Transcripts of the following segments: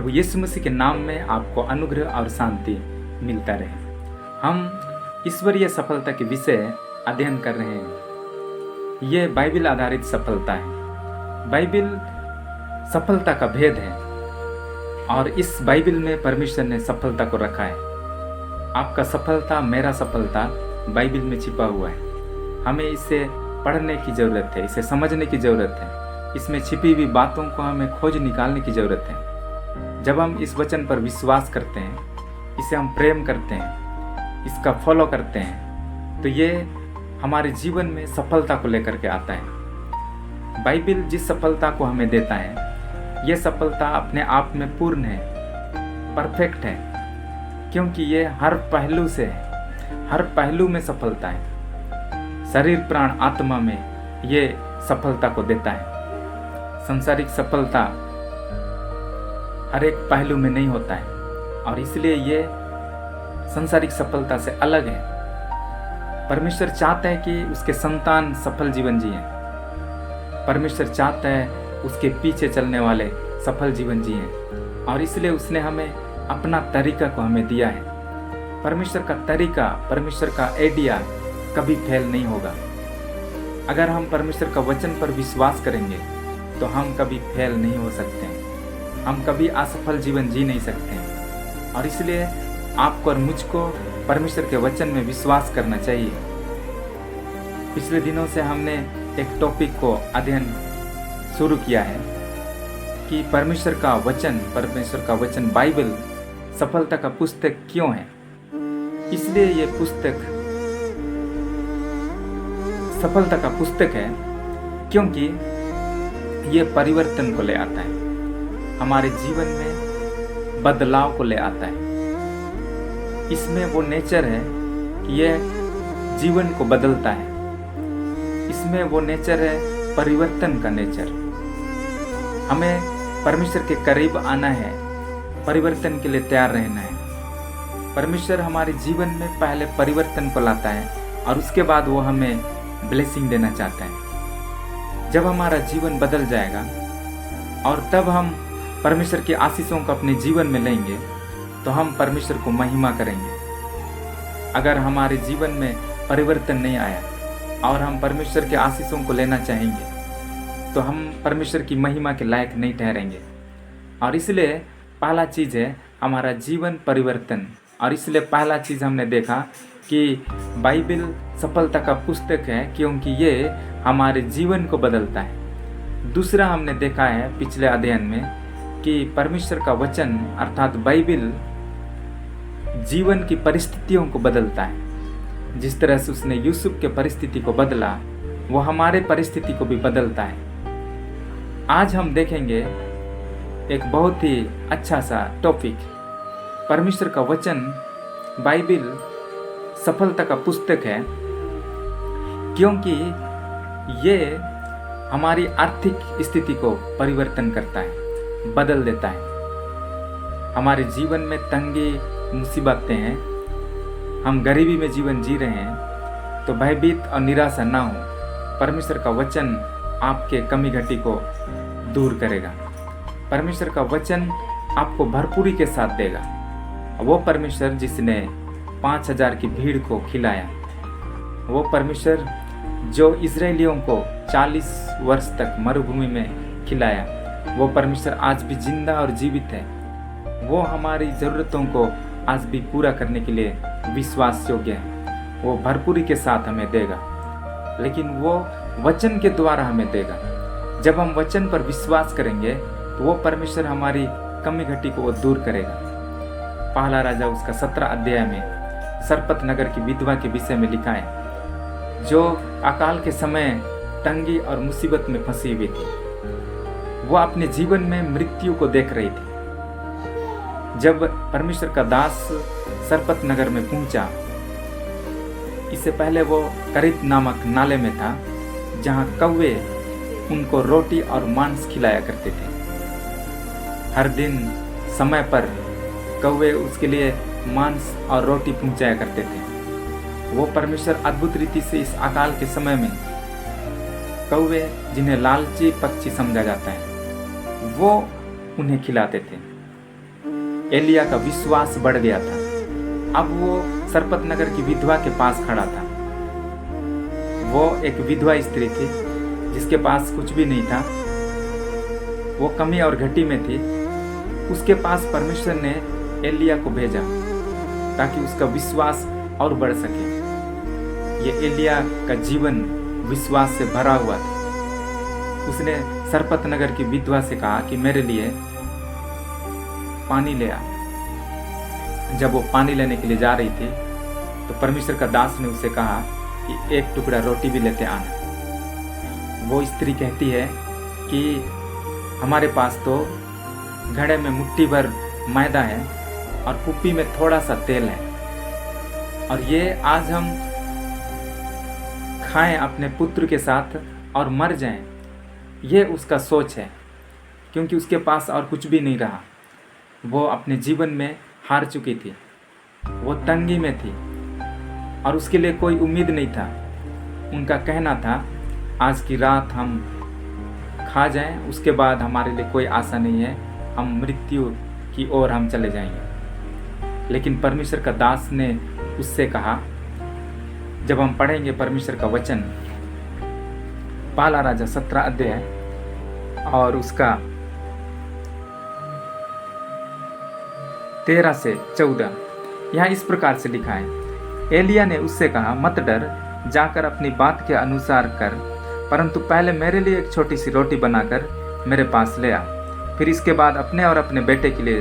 प्रभु यीशु मसीह के नाम में आपको अनुग्रह और शांति मिलता रहे। हम ईश्वरीय सफलता के विषय अध्ययन कर रहे हैं। ये बाइबल आधारित सफलता है। बाइबल सफलता का भेद है और इस बाइबल में परमेश्वर ने सफलता को रखा है। आपका सफलता, मेरा सफलता बाइबल में छिपा हुआ है। हमें इसे पढ़ने की ज़रूरत है, इसे समझने की ज़रूरत है, इसमें छिपी हुई बातों को हमें खोज निकालने की ज़रूरत है। जब हम इस वचन पर विश्वास करते हैं, इसे हम प्रेम करते हैं, इसका फॉलो करते हैं, तो ये हमारे जीवन में सफलता को लेकर के आता है। बाइबल जिस सफलता को हमें देता है, ये सफलता अपने आप में पूर्ण है, परफेक्ट है, क्योंकि ये हर पहलू से है, हर पहलू में सफलता है। शरीर, प्राण, आत्मा में ये सफलता को देता है। सांसारिक सफलता हर एक पहलू में नहीं होता है और इसलिए ये सांसारिक सफलता से अलग है। परमेश्वर चाहता है कि उसके संतान सफल जीवन जिएं। परमेश्वर चाहता है उसके पीछे चलने वाले सफल जीवन जिएं और इसलिए उसने हमें अपना तरीका को हमें दिया है। परमेश्वर का तरीका, परमेश्वर का आइडिया कभी फेल नहीं होगा। अगर हम परमेश्वर का वचन पर विश्वास करेंगे तो हम कभी फेल नहीं हो सकते हैं, हम कभी असफल जीवन जी नहीं सकते हैं। और इसलिए आपको और मुझको परमेश्वर के वचन में विश्वास करना चाहिए। पिछले दिनों से हमने एक टॉपिक को अध्ययन शुरू किया है कि परमेश्वर का वचन बाइबल सफलता का पुस्तक क्यों है। इसलिए ये पुस्तक सफलता का पुस्तक है क्योंकि ये परिवर्तन को ले आता है, हमारे जीवन में बदलाव को ले आता है। इसमें वो नेचर है कि ये जीवन को बदलता है। इसमें वो नेचर है परिवर्तन का नेचर। हमें परमेश्वर के करीब आना है, परिवर्तन के लिए तैयार रहना है। परमेश्वर हमारे जीवन में पहले परिवर्तन को लाता है और उसके बाद वो हमें ब्लेसिंग देना चाहता है। जब हमारा जीवन बदल जाएगा और तब हम परमेश्वर की आशीषों को अपने जीवन में लेंगे तो हम परमेश्वर को महिमा करेंगे। अगर हमारे जीवन में परिवर्तन नहीं आया और हम परमेश्वर के आशीषों को लेना चाहेंगे तो हम परमेश्वर की महिमा के लायक नहीं ठहरेंगे। और इसलिए पहला चीज़ है हमारा जीवन परिवर्तन। और इसलिए पहला चीज़ हमने देखा कि बाइबल सफलता का पुस्तक है क्योंकि ये हमारे जीवन को बदलता है। दूसरा हमने देखा है पिछले अध्ययन में कि परमेश्वर का वचन अर्थात बाइबल जीवन की परिस्थितियों को बदलता है। जिस तरह से उसने यूसुफ के परिस्थिति को बदला, वो हमारे परिस्थिति को भी बदलता है। आज हम देखेंगे एक बहुत ही अच्छा सा टॉपिक, परमेश्वर का वचन बाइबल सफलता का पुस्तक है क्योंकि ये हमारी आर्थिक स्थिति को परिवर्तन करता है, बदल देता है। हमारे जीवन में तंगी मुसीबतें हैं, हम गरीबी में जीवन जी रहे हैं, तो भयभीत और निराशा ना हो। परमेश्वर का वचन आपके कमी घटी को दूर करेगा। परमेश्वर का वचन आपको भरपूरी के साथ देगा। वो परमेश्वर जिसने 5000 की भीड़ को खिलाया, वो परमेश्वर जो इजरायलियों को 40 वर्ष तक मरुभूमि में खिलाया, वो परमेश्वर आज भी जिंदा और जीवित है। वो हमारी ज़रूरतों को आज भी पूरा करने के लिए विश्वास योग्य है। वो भरपूरी के साथ हमें देगा, लेकिन वो वचन के द्वारा हमें देगा। जब हम वचन पर विश्वास करेंगे तो वो परमेश्वर हमारी कमी घटी को वो दूर करेगा। पहला राजा उसका 17 अध्याय में सरपत नगर की विधवा के विषय में लिखा है, जो अकाल के समय तंगी और मुसीबत में फंसी हुई थी। वो अपने जीवन में मृत्यु को देख रही थी। जब परमेश्वर का दास सरपत नगर में पहुंचा, इससे पहले वो करीत नामक नाले में था जहां कौवे उनको रोटी और मांस खिलाया करते थे। हर दिन समय पर कौवे उसके लिए मांस और रोटी पहुंचाया करते थे। वो परमेश्वर अद्भुत रीति से इस अकाल के समय में कौवे, जिन्हें लालची पक्षी समझा जाता है, वो उन्हें खिलाते थे। एलिया का विश्वास बढ़ गया था। अब वो सरपत नगर की विधवा के पास खड़ा था। वो एक विधवा स्त्री थी जिसके पास कुछ भी नहीं था, वो कमी और घटी में थी। उसके पास परमेश्वर ने एलिया को भेजा ताकि उसका विश्वास और बढ़ सके। ये एलिया का जीवन विश्वास से भरा हुआ था। उसने सरपत नगर की विधवा से कहा कि मेरे लिए पानी ले आ। जब वो पानी लेने के लिए जा रही थी तो परमेश्वर का दास ने उससे कहा कि एक टुकड़ा रोटी भी लेते आना। वो स्त्री कहती है कि हमारे पास तो घड़े में मुट्ठी भर मैदा है और कुप्पी में थोड़ा सा तेल है, और ये आज हम खाएं अपने पुत्र के साथ और मर जाएं। ये उसका सोच है, क्योंकि उसके पास और कुछ भी नहीं रहा। वो अपने जीवन में हार चुकी थी, वो तंगी में थी और उसके लिए कोई उम्मीद नहीं था। उनका कहना था आज की रात हम खा जाएं, उसके बाद हमारे लिए कोई आशा नहीं है, हम मृत्यु की ओर हम चले जाएंगे। लेकिन परमेश्वर का दास ने उससे कहा, जब हम पढ़ेंगे परमेश्वर का वचन पाला राजा 17 अध्याय और उसका 13 से 14, यहाँ इस प्रकार से लिखा है। एलिया ने उससे कहा, मत डर, जाकर अपनी बात के अनुसार कर, परंतु पहले मेरे लिए एक छोटी सी रोटी बनाकर मेरे पास ले आ, फिर इसके बाद अपने और अपने बेटे के लिए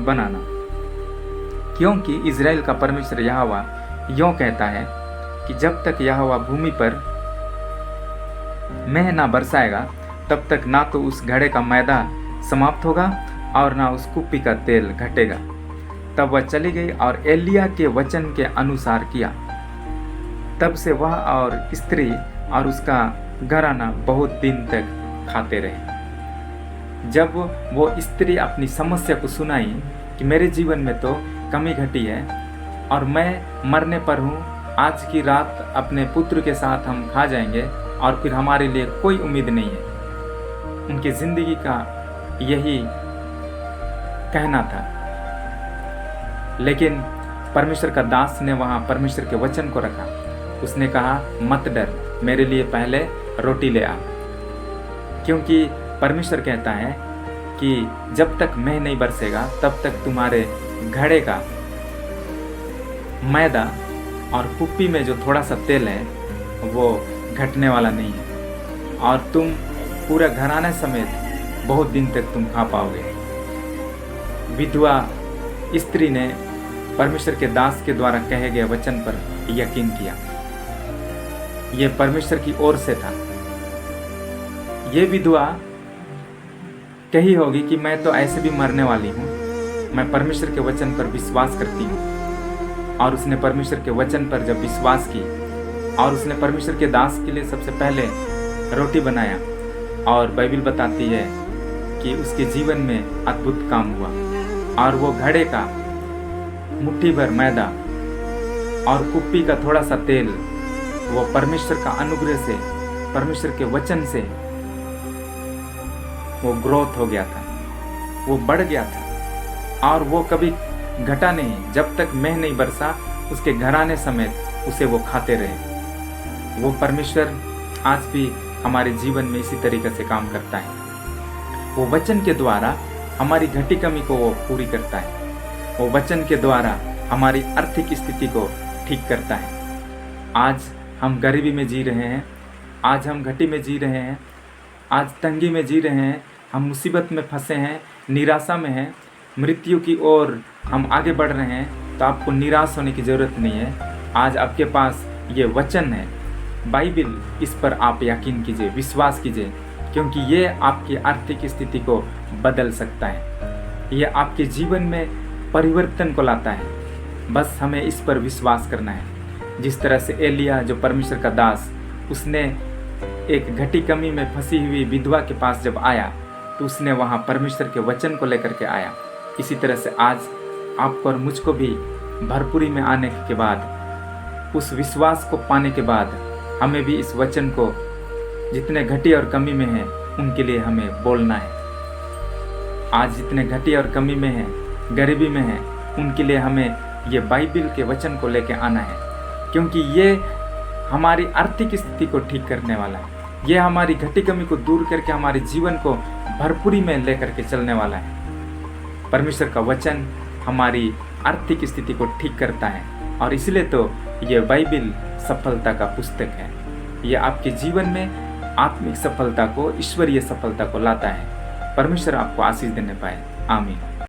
बनाना, क्योंकि इज़राइल का परमेश्वर यहोवा यों कहता है कि जब तक यहोवा भूमि पर मेंह ना बरसाएगा तब तक ना तो उस घड़े का मैदा समाप्त होगा और ना उस कुप्पी का तेल घटेगा। तब वह चली गई और एलिया के वचन के अनुसार किया। तब से वह और स्त्री और उसका घराना बहुत दिन तक खाते रहे। जब वो स्त्री अपनी समस्या को सुनाई कि मेरे जीवन में तो कमी घटी है और मैं मरने पर हूँ, आज की रात अपने पुत्र के साथ हम खा जाएंगे और फिर हमारे लिए कोई उम्मीद नहीं है। उनकी जिंदगी का यही कहना था। लेकिन परमेश्वर का दास ने वहाँ परमेश्वर के वचन को रखा। उसने कहा, मत डर, मेरे लिए पहले रोटी ले आ, क्योंकि परमेश्वर कहता है कि जब तक मेंह नहीं बरसेगा तब तक तुम्हारे घड़े का मैदा और कुप्पी में जो थोड़ा सा तेल है वो घटने वाला नहीं है, और तुम पूरा घराने समेत बहुत दिन तक तुम खा पाओगे। विधवा स्त्री ने परमेश्वर के दास के द्वारा कहे गए वचन पर यकीन किया। यह परमेश्वर की ओर से था। ये विधवा कही होगी कि मैं तो ऐसे भी मरने वाली हूँ, मैं परमेश्वर के वचन पर विश्वास करती हूँ। और उसने परमेश्वर के वचन पर जब विश्वास की और उसने परमेश्वर के दास के लिए सबसे पहले रोटी बनाया, और बाइबल बताती है कि उसके जीवन में अद्भुत काम हुआ, और वो घड़े का मुट्ठी भर मैदा और कुप्पी का थोड़ा सा तेल वो परमेश्वर का अनुग्रह से, परमेश्वर के वचन से वो ग्रोथ हो गया था, वो बढ़ गया था, और वो कभी घटा नहीं। जब तक मेंह नहीं बरसा उसके घराने समेत उसे वो खाते रहे। वो परमेश्वर आज भी हमारे जीवन में इसी तरीके से काम करता है। वो वचन के द्वारा हमारी घटी कमी को वो पूरी करता है। वो वचन के द्वारा हमारी आर्थिक स्थिति को ठीक करता है। आज हम गरीबी में जी रहे हैं, आज हम घटी में जी रहे हैं, आज तंगी में जी रहे हैं, हम मुसीबत में फंसे हैं, निराशा में हैं, मृत्यु की ओर हम आगे बढ़ रहे हैं, तो आपको निराश होने की ज़रूरत नहीं है। आज आपके पास ये वचन है, बाइबल, इस पर आप यकीन कीजिए, विश्वास कीजिए, क्योंकि ये आपकी आर्थिक स्थिति को बदल सकता है। ये आपके जीवन में परिवर्तन को लाता है। बस हमें इस पर विश्वास करना है। जिस तरह से एलिया जो परमेश्वर का दास, उसने एक घटी कमी में फंसी हुई विधवा के पास जब आया तो उसने वहाँ परमेश्वर के वचन को लेकर के आया। इसी तरह से आज आपको और मुझको भी भरपूरी में आने के बाद, उस विश्वास को पाने के बाद, हमें भी इस वचन को जितने घटी और कमी में हैं उनके लिए हमें बोलना है। आज जितने घटी और कमी में हैं गरीबी में हैं, उनके लिए हमें ये बाइबिल के वचन को लेके आना है, क्योंकि ये हमारी आर्थिक स्थिति को ठीक करने वाला है। ये हमारी घटी कमी को दूर करके हमारे जीवन को भरपूरी में लेकर के चलने वाला है। परमेश्वर का वचन हमारी आर्थिक स्थिति को ठीक करता है, और इसलिए तो ये बाइबिल सफलता का पुस्तक है। ये आपके जीवन में आत्मिक सफलता को, ईश्वरीय सफलता को लाता है। परमेश्वर आपको आशीष देने पाए। आमीन।